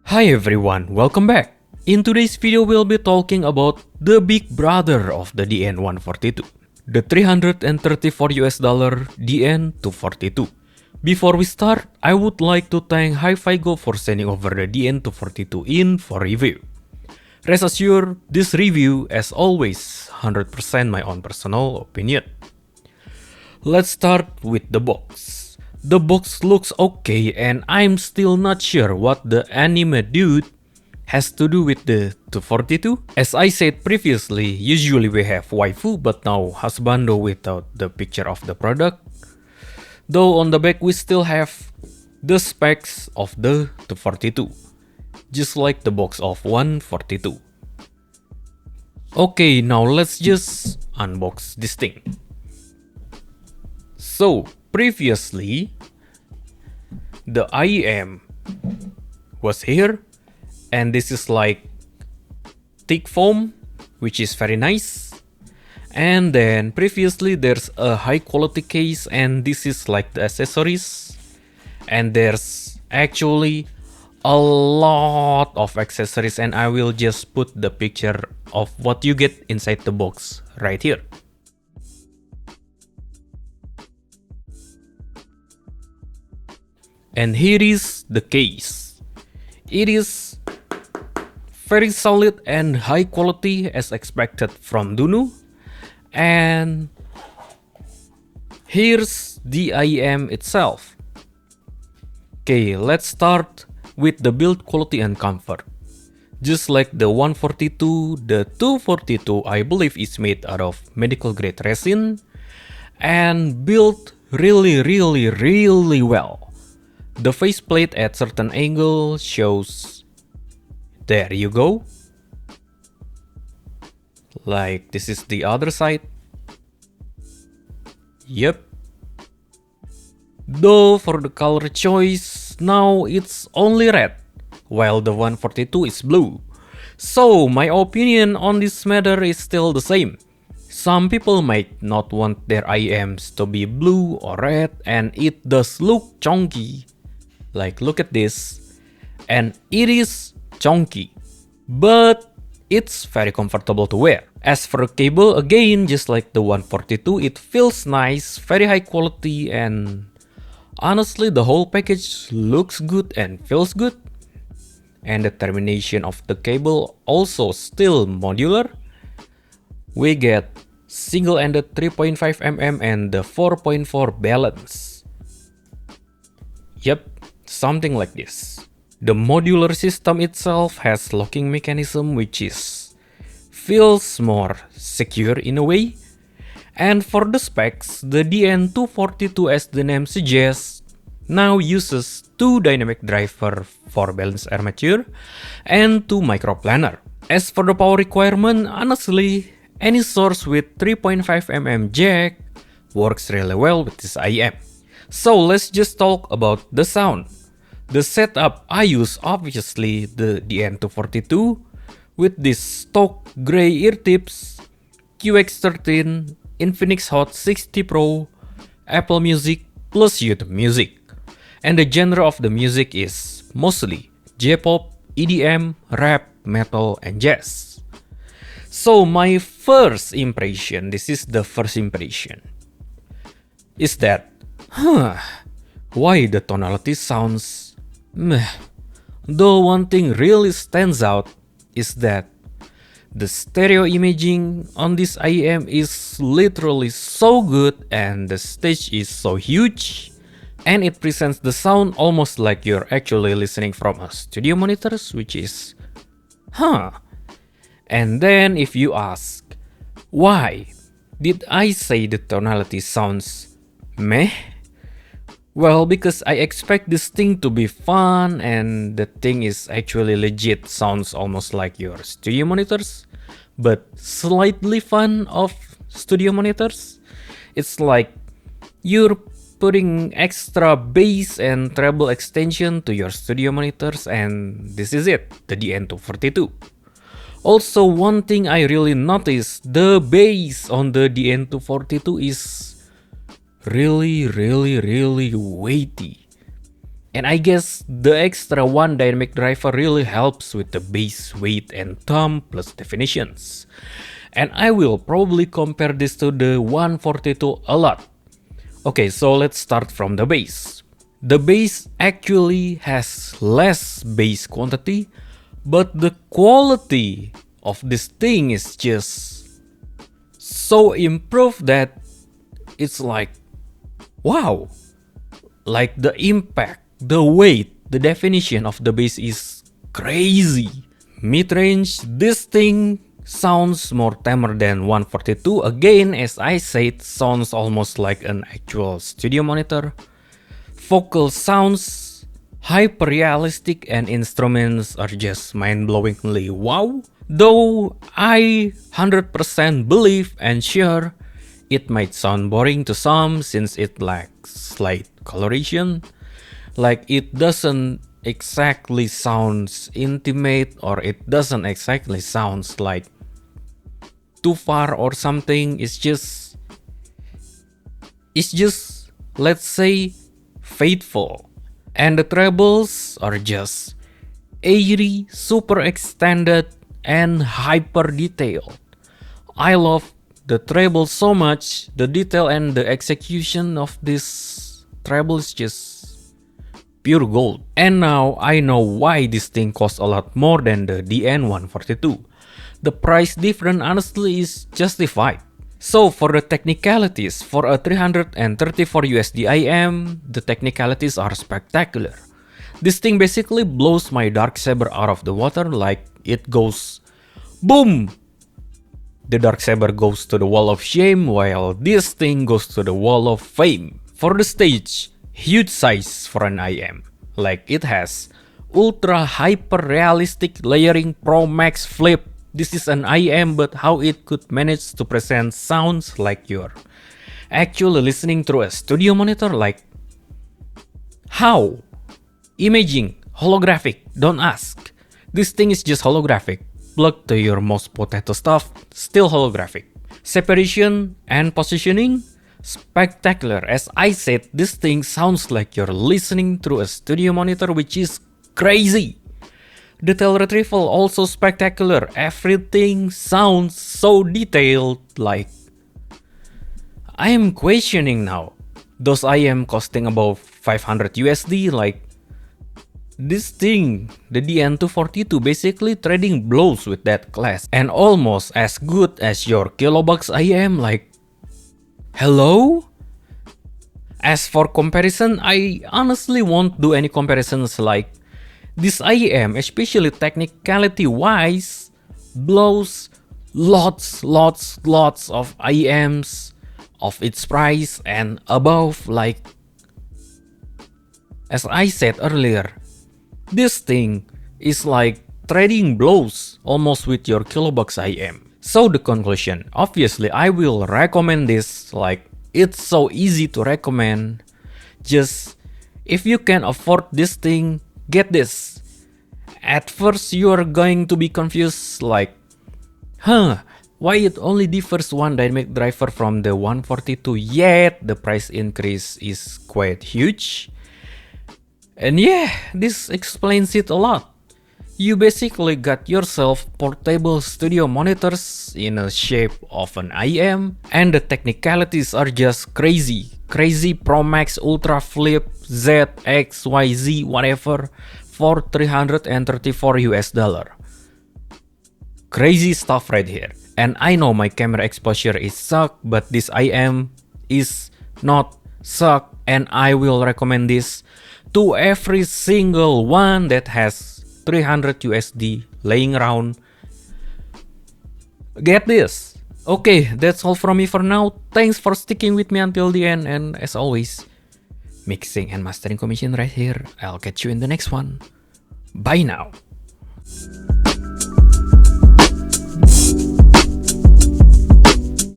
Hi everyone, welcome back. In today's video we'll be talking about the big brother of the DN142, the $334 DN242. Before we start, I would like to thank HiFiGo for sending over the DN242 in for review. Rest assured, this review, as always, 100% my own personal opinion. Let's start with the box. The box looks okay and I'm still not sure what the anime dude has to do with the 242. As I said previously, usually we have waifu but now husbando without the picture of the product. Though on the back we still have the specs of the 242, just like the box of 142. Okay, now let's just unbox this thing. So, previously, the IEM was here, and this is like thick foam, which is very nice. And then previously there's a high quality case, and this is like the accessories. And there's actually a lot of accessories, and I will just put the picture of what you get inside the box right here. And here is the case. It is very solid and high quality as expected from Dunu. And here's the IEM itself. Okay, let's start with the build quality and comfort. Just like the 142, the 242 I believe is made out of medical grade resin and built really well. The faceplate at certain angle shows, there you go. Like this is the other side. Yep. Though for the color choice, now it's only red, while the 142 is blue. So my opinion on this matter is still the same. Some people might not want their IEMs to be blue or red, and it does look chunky. Like look at this, and it is chunky, but it's very comfortable to wear. As for the cable, again, just like the 142, it feels nice, very high quality, and honestly the whole package looks good and feels good. And the termination of the cable also still modular. We get single-ended 3.5mm and the 4.4 balance. Yep, something like this. The modular system itself has locking mechanism which feels more secure in a way. And for the specs, the DN242, as the name suggests, now uses 2 dynamic driver for balanced armature and 2 microplanar. As for the power requirement, honestly, any source with 3.5mm jack works really well with this IEM. So let's just talk about the sound. The setup I use, obviously the DN242 with this stock gray ear tips, QX13, Infinix Hot 60 Pro, Apple Music plus YouTube Music. And the genre of the music is mostly J-pop, EDM, rap, metal, and jazz. So my first impression, this is the first impression, is that why the tonality sounds meh. Though one thing really stands out is that the stereo imaging on this IEM is literally so good, and the stage is so huge, and it presents the sound almost like you're actually listening from a studio monitors, which is And then if you ask, why did I say the tonality sounds meh? Well, because I expect this thing to be fun, and the thing is actually legit sounds almost like your studio monitors, but slightly fun of studio monitors. It's like you're putting extra bass and treble extension to your studio monitors, and this is it, the DN242. Also, one thing I really noticed, the bass on the DN242 is really weighty. And I guess the extra one dynamic driver really helps with the bass, weight, and thumb plus definitions. And I will probably compare this to the 142 a lot. Okay, so let's start from the bass. The bass actually has less bass quantity, but the quality of this thing is just so improved that it's like, wow. Like the impact, the weight, the definition of the bass is crazy. Mid-range, this thing sounds more tamer than 142. Again, as I said, sounds almost like an actual studio monitor. Vocal sounds hyper-realistic and instruments are just mind-blowingly wow. Though I 100% believe and sure it might sound boring to some since it lacks slight coloration. Like it doesn't exactly sounds intimate, or it doesn't exactly sounds like too far or something. It's just let's say faithful. And the trebles are just airy, super extended, and hyper detailed. I love the treble so much. The detail and the execution of this treble is just pure gold. And now I know why this thing costs a lot more than the DN142. The price difference honestly is justified. So for the technicalities, for a 334 USD IM, the technicalities are spectacular. This thing basically blows my Darksaber out of the water, like it goes boom! The Darksaber goes to the wall of shame, while this thing goes to the wall of fame. For the stage, huge size for an IM. Like it has ultra hyper realistic layering Pro Max flip. This is an IM, but how it could manage to present sounds like you're actually listening through a studio monitor, like how? Imaging, holographic, don't ask. This thing is just holographic. Plugged to your most potato stuff, still holographic. Separation and positioning, spectacular. As I said, this thing sounds like you're listening through a studio monitor, which is crazy. Detail retrieval also spectacular. Everything sounds so detailed, like I am questioning now. Those IM costing above 500 USD, like this thing, the DN242, basically trading blows with that class. And almost as good as your Kilobucks IM, like hello? As for comparison, I honestly won't do any comparisons. Like this IM, especially technicality wise, blows lots of IMs of its price and above. Like as I said earlier, this thing is like trading blows almost with your Kilobucks IM. So the conclusion, obviously I will recommend this. Like it's so easy to recommend. Just if you can afford this thing, get this. At first you are going to be confused, like why it only differs one dynamic driver from the 142, yet the price increase is quite huge. And yeah, this explains it a lot. You basically got yourself portable studio monitors in a shape of an IM, and the technicalities are just crazy. Crazy Pro Max Ultra Flip Z, X, Y, Z, whatever, for 334 US dollar. Crazy stuff right here. And I know my camera exposure is suck, but this IM is not suck, and I will recommend this to every single one that has 300 USD laying around. Get this. Okay, that's all from me for now. Thanks for sticking with me until the end, and as always, mixing and mastering commission right here. I'll catch you in the next one. Bye now.